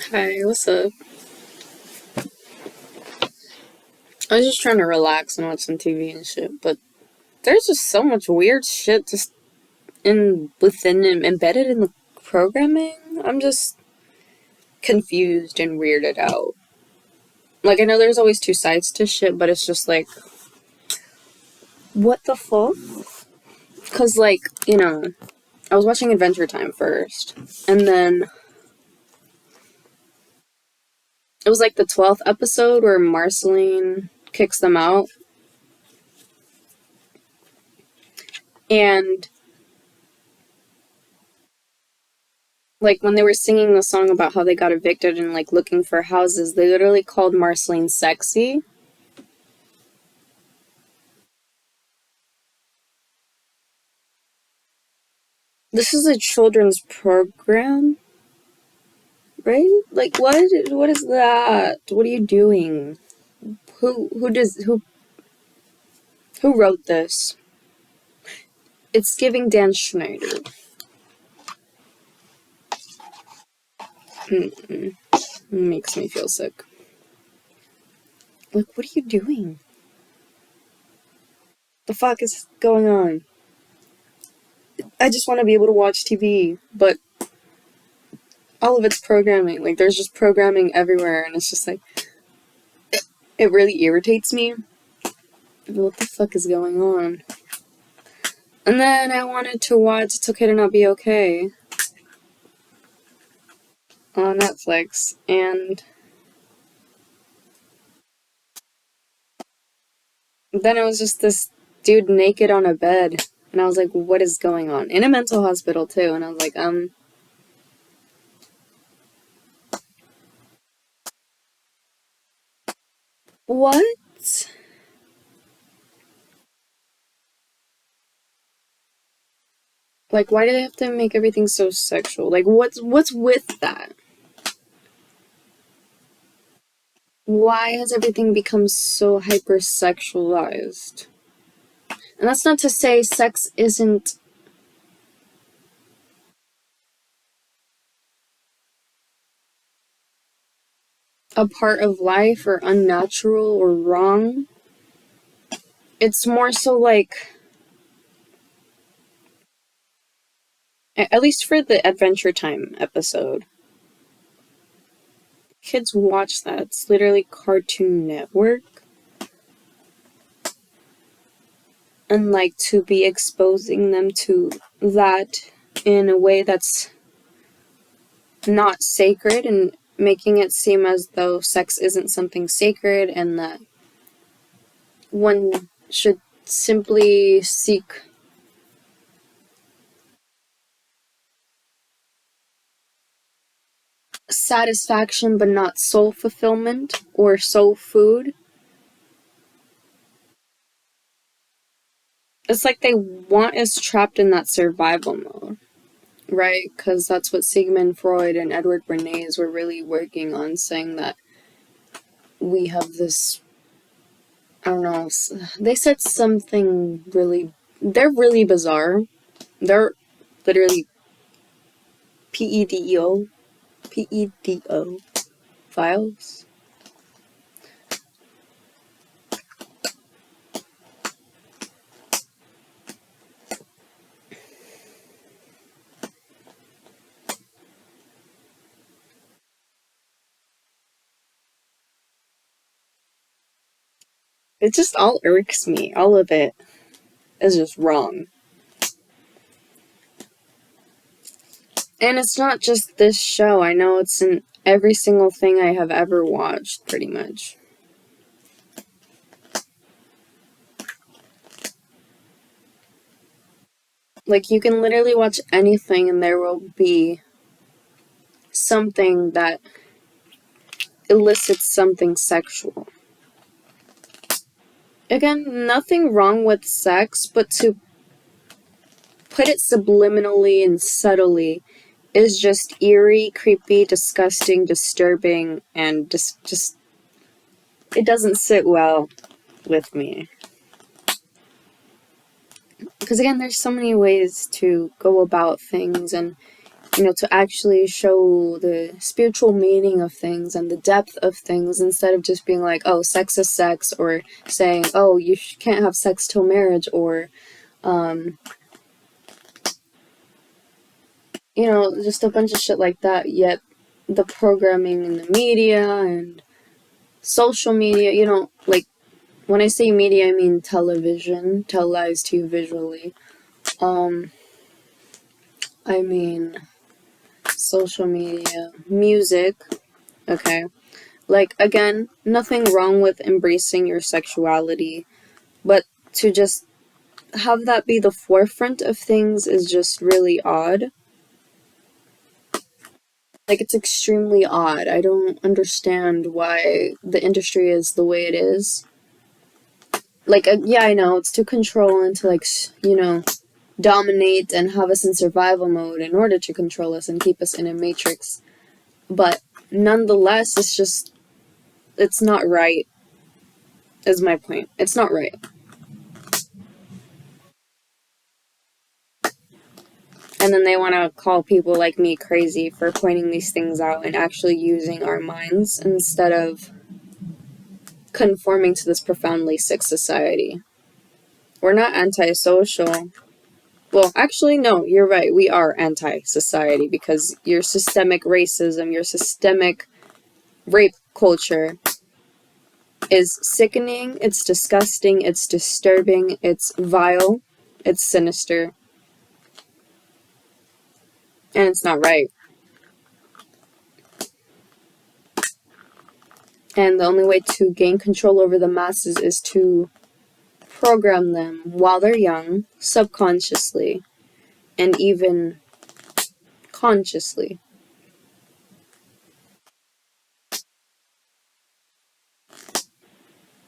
Hi, what's up? I was just trying to relax and watch some TV and shit, but there's just so much weird shit just embedded in the programming. I'm just confused and weirded out. Like I know there's always two sides to shit, but it's just like, what the fuck? Cause I was watching Adventure Time first, and then it was like the 12th episode where Marceline kicks them out, and like when they were singing the song about how they got evicted and like looking for houses, they literally called Marceline sexy. This is a children's program, right? Like what is that? What are you doing? Who wrote this? It's giving Dan Schneider. Mm-mm. Makes me feel sick. Like what are you doing? The fuck is going on? I just want to be able to watch TV, but all of it's programming. Like there's just programming everywhere, and it's just like it really irritates me. What the fuck is going on? And then I wanted to watch It's Okay to Not Be Okay on Netflix, and then it was just this dude naked on a bed, and I was like, what is going on? In a mental hospital, too, and I was like, what? Like, why do they have to make everything so sexual? Like, what's with that? Why has everything become so hypersexualized? And that's not to say sex isn't a part of life or unnatural or wrong. It's more so like, at least for the Adventure Time episode, kids watch that. It's literally Cartoon Network. And like to be exposing them to that in a way that's not sacred and making it seem as though sex isn't something sacred and that one should simply seek satisfaction but not soul fulfillment or soul food. It's like they want us trapped in that survival mode, right? Because that's what Sigmund Freud and Edward Bernays were really working on, saying that we have this. I don't know. They said something really. They're really bizarre. They're literally PEDO, PEDO files. It just all irks me. All of it is just wrong. And it's not just this show. I know it's in every single thing I have ever watched, pretty much. Like, you can literally watch anything and there will be something that elicits something sexual. Again, nothing wrong with sex, but to put it subliminally and subtly is just eerie, creepy, disgusting, disturbing, and just it doesn't sit well with me. Because again, there's so many ways to go about things, and to actually show the spiritual meaning of things and the depth of things, instead of just being like, oh, sex is sex, or saying, oh, you can't have sex till marriage, or just a bunch of shit like that. Yet the programming in the media and social media, like, when I say media, I mean television, tell lies to you visually. I mean social media, music, okay? Like, again, nothing wrong with embracing your sexuality, but to just have that be the forefront of things is just really odd. Like, it's extremely odd. I don't understand why the industry is the way it is. Like, yeah, I know, it's to control and to, like, dominate and have us in survival mode in order to control us and keep us in a matrix. But nonetheless, it's not right, is my point. It's not right. And then they want to call people like me crazy for pointing these things out and actually using our minds instead of conforming to this profoundly sick society. We're not antisocial. Well, actually, no, you're right. We are anti-society, because your systemic racism, your systemic rape culture is sickening, it's disgusting, it's disturbing, it's vile, it's sinister, and it's not right. And the only way to gain control over the masses is to program them while they're young, subconsciously, and even consciously.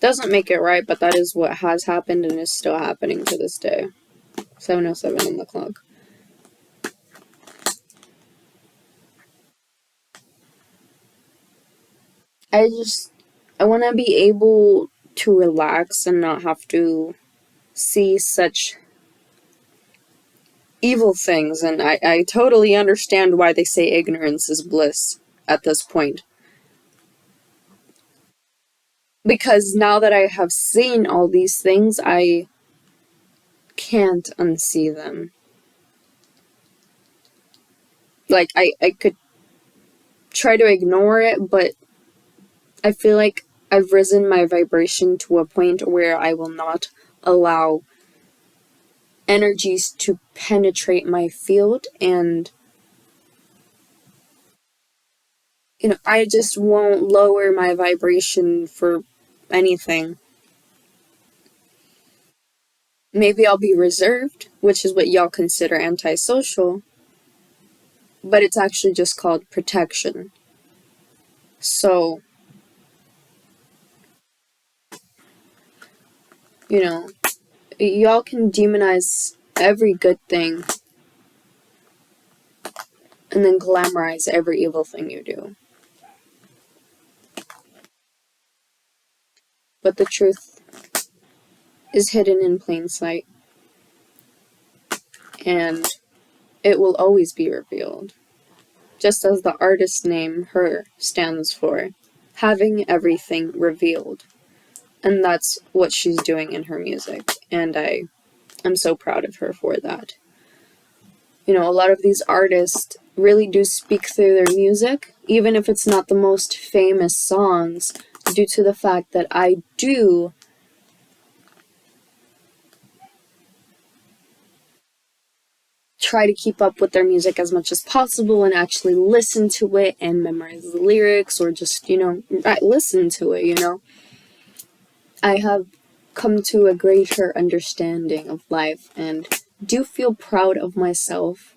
Doesn't make it right, but that is what has happened and is still happening to this day. 7:07 on the clock. I want to be able to relax and not have to see such evil things, and I totally understand why they say ignorance is bliss at this point. Because now that I have seen all these things, I can't unsee them. Like, I could try to ignore it, but I feel like I've risen my vibration to a point where I will not allow energies to penetrate my field, and I just won't lower my vibration for anything. Maybe I'll be reserved, which is what y'all consider antisocial, but it's actually just called protection. So, y'all can demonize every good thing and then glamorize every evil thing you do. But the truth is hidden in plain sight, and it will always be revealed. Just as the artist's name, Her, stands for having everything revealed. And that's what she's doing in her music, and I'm so proud of her for that. A lot of these artists really do speak through their music, even if it's not the most famous songs, due to the fact that I do try to keep up with their music as much as possible and actually listen to it and memorize the lyrics, or just, listen to it, I have come to a greater understanding of life and do feel proud of myself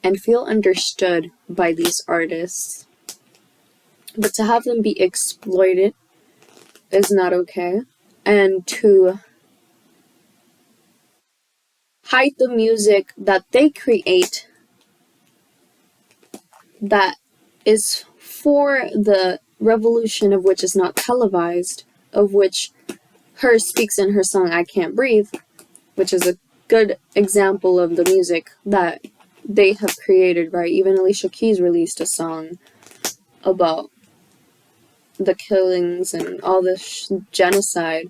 and feel understood by these artists. But to have them be exploited is not okay. And to hide the music that they create that is for the revolution, of which is not televised, of which Her speaks in her song I Can't Breathe, which is a good example of the music that they have created, right? Even Alicia Keys released a song about the killings and all this genocide.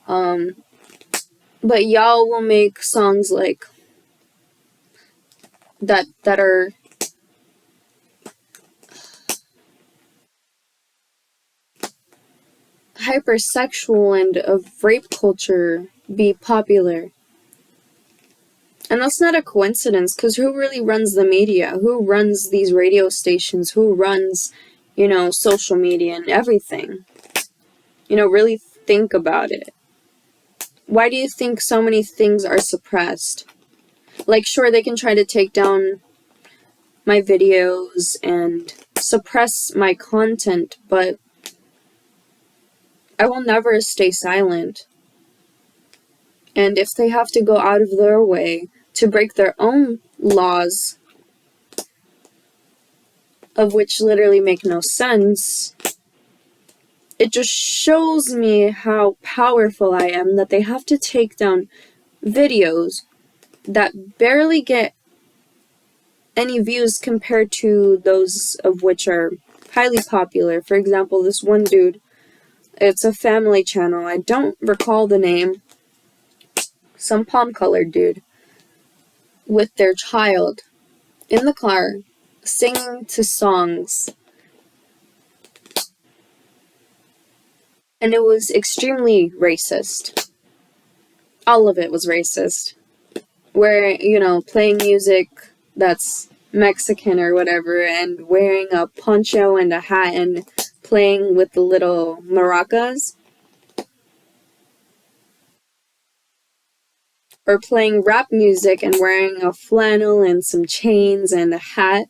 But y'all will make songs like that are hypersexual and of rape culture be popular. And that's not a coincidence, because who really runs the media? Who runs these radio stations? Who runs, social media and everything? Really think about it. Why do you think so many things are suppressed? Like, sure, they can try to take down my videos and suppress my content, but I will never stay silent. And if they have to go out of their way to break their own laws, of which literally make no sense, it just shows me how powerful I am that they have to take down videos that barely get any views compared to those of which are highly popular. For example, this one dude, it's a family channel, I don't recall the name, some palm-colored dude, with their child in the car, singing to songs. And it was extremely racist. All of it was racist. Where, playing music that's Mexican or whatever, and wearing a poncho and a hat and playing with the little maracas. Or playing rap music and wearing a flannel and some chains and a hat.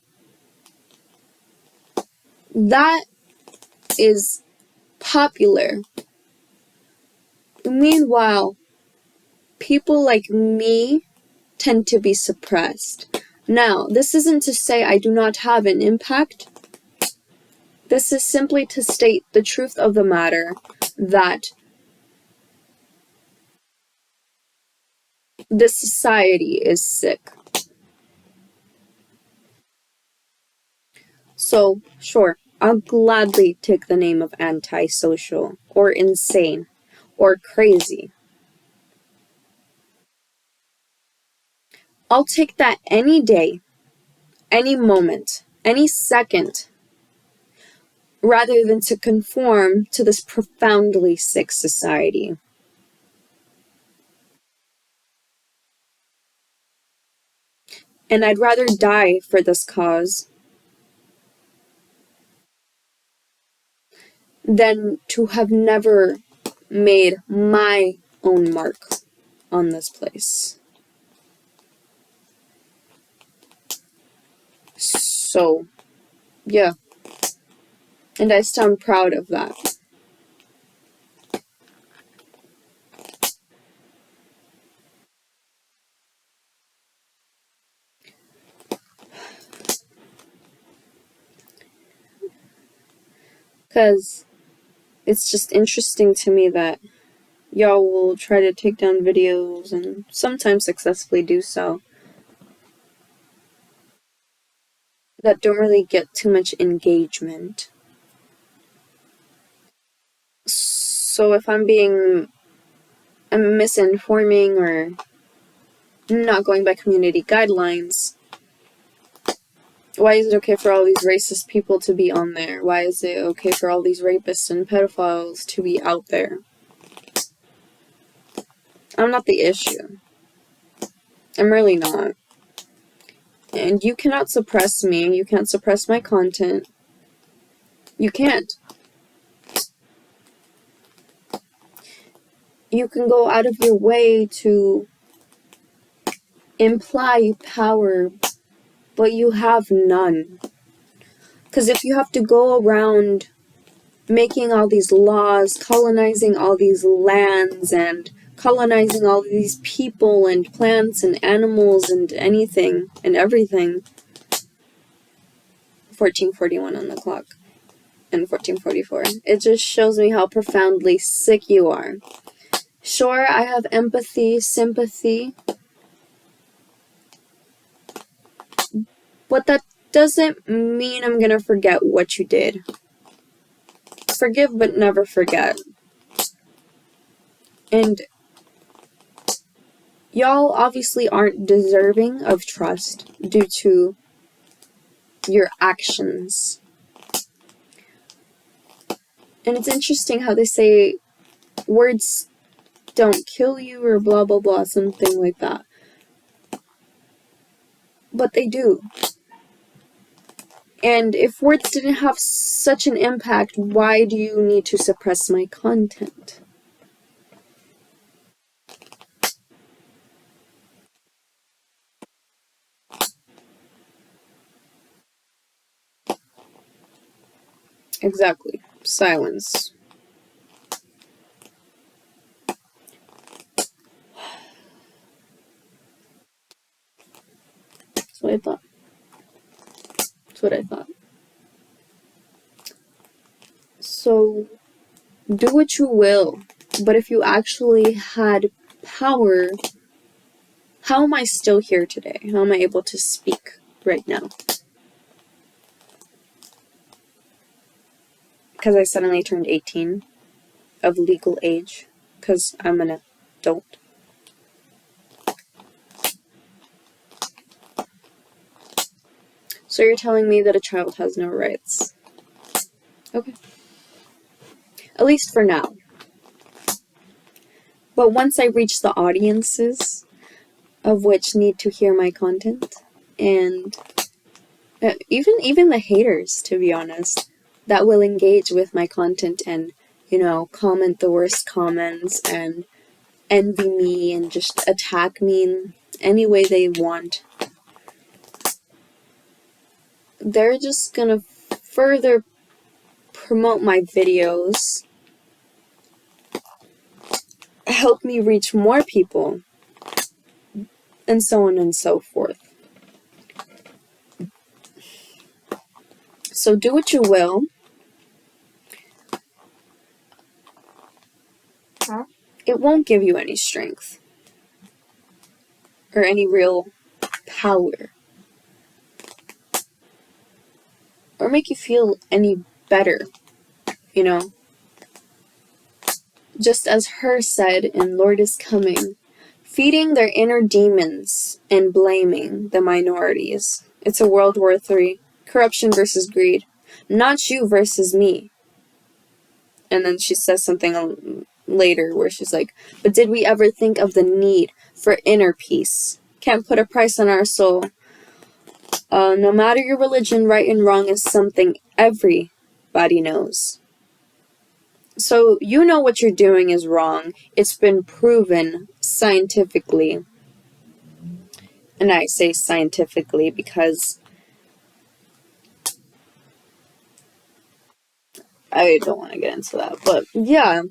That is popular. Meanwhile, people like me tend to be suppressed. Now, this isn't to say I do not have an impact. This is simply to state the truth of the matter, that this society is sick. So, sure, I'll gladly take the name of antisocial, or insane, or crazy. I'll take that any day, any moment, any second, rather than to conform to this profoundly sick society. And I'd rather die for this cause than to have never made my own mark on this place. So, yeah. And I stand proud of that. Because it's just interesting to me that y'all will try to take down videos and sometimes successfully do so that don't really get too much engagement. So if I'm misinforming or not going by community guidelines, why is it okay for all these racist people to be on there? Why is it okay for all these rapists and pedophiles to be out there? I'm not the issue. I'm really not. And you cannot suppress me. You can't suppress my content. You can't. You can go out of your way to imply power, but you have none. Because if you have to go around making all these laws, colonizing all these lands, and colonizing all these people and plants and animals and anything and everything, 1441 on the clock and 1444, it just shows me how profoundly sick you are. Sure, I have empathy, sympathy, But that doesn't mean I'm gonna forget what you did. Forgive but never forget. And y'all obviously aren't deserving of trust due to your actions. And it's interesting how they say words don't kill you or blah blah blah, something like that. But they do. And if words didn't have such an impact, why do you need to suppress my content? Exactly. Silence. That's what I thought. That's what I thought. So, do what you will. But if you actually had power, how am I still here today? How am I able to speak right now? Because I suddenly turned 18 of legal age. Because I'm an adult. So you're telling me that a child has no rights? Okay. At least for now. But once I reach the audiences of which need to hear my content, and even the haters, to be honest, that will engage with my content and, comment the worst comments and envy me and just attack me in any way they want, they're just gonna further promote my videos, help me reach more people, and so on and so forth. So do what you will. It won't give you any strength or any real power or make you feel any better, Just as Her said in Lord is Coming, feeding their inner demons and blaming the minorities. It's a World War III. Corruption versus greed. Not you versus me. And then she says something later where she's like, but did we ever think of the need for inner peace? Can't put a price on our soul. No matter your religion, right and wrong is something everybody knows. So you know what you're doing is wrong. It's been proven scientifically. And I say scientifically because I don't want to get into that. But yeah.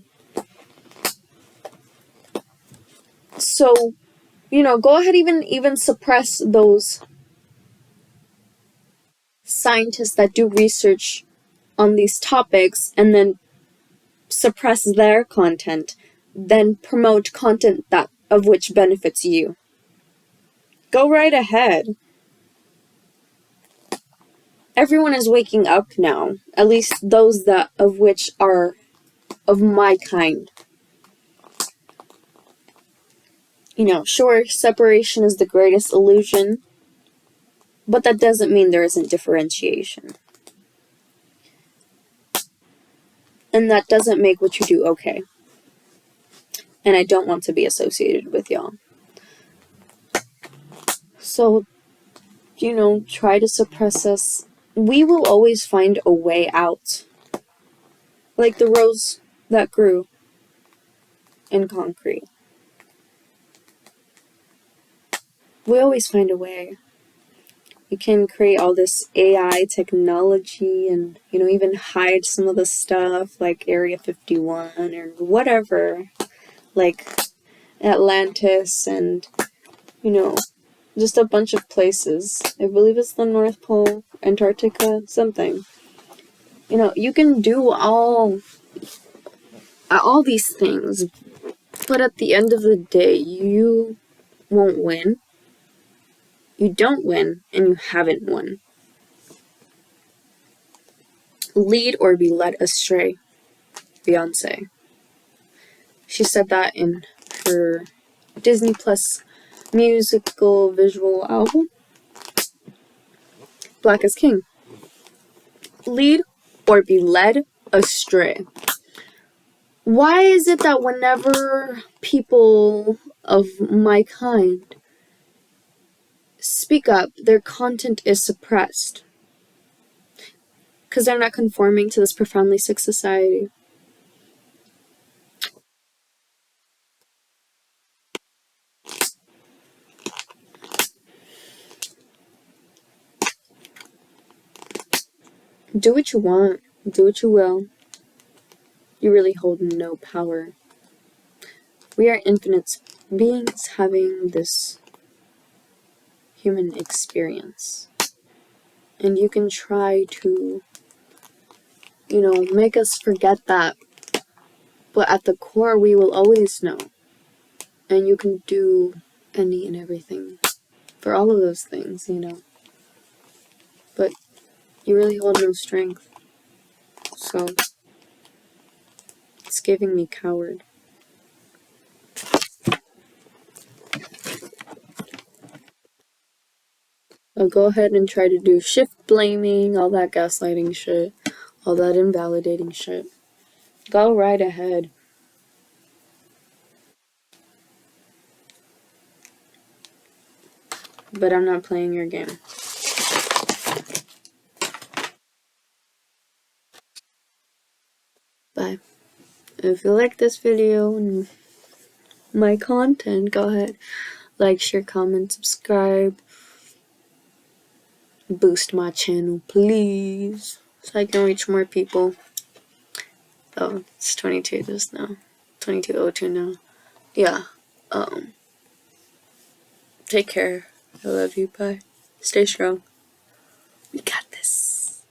So, go ahead even suppress those scientists that do research on these topics and then suppress their content, then promote content that of which benefits you. Go right ahead. Everyone is waking up now, at least those that of which are of my kind. Sure, separation is the greatest illusion, but that doesn't mean there isn't differentiation. And that doesn't make what you do okay. And I don't want to be associated with y'all. So, try to suppress us. We will always find a way out. Like the rose that grew in concrete. We always find a way. You can create all this AI technology and, even hide some of the stuff like Area 51 or whatever. Like Atlantis and, just a bunch of places. I believe it's the North Pole, Antarctica, something. You can do all these things, but at the end of the day, you won't win. You don't win, and you haven't won. Lead or be led astray. Beyonce. She said that in her Disney Plus musical visual album, Black is King. Lead or be led astray. Why is it that whenever people of my kind speak up, their content is suppressed? Because they're not conforming to this profoundly sick society. Do what you want. Do what you will. You really hold no power. We are infinite beings having this human experience. And you can try to, make us forget that. But at the core, we will always know. And you can do any and everything for all of those things, But you really hold no strength. So it's giving me coward. I'll go ahead and try to do shift blaming, all that gaslighting shit, all that invalidating shit. Go right ahead. But I'm not playing your game. Bye. If you like this video and my content, go ahead. Like, share, comment, subscribe. Boost my channel, please, so I can reach more people. Oh, it's 22 just now. 22:02 now. Yeah. Take care. I love you. Bye. Stay strong.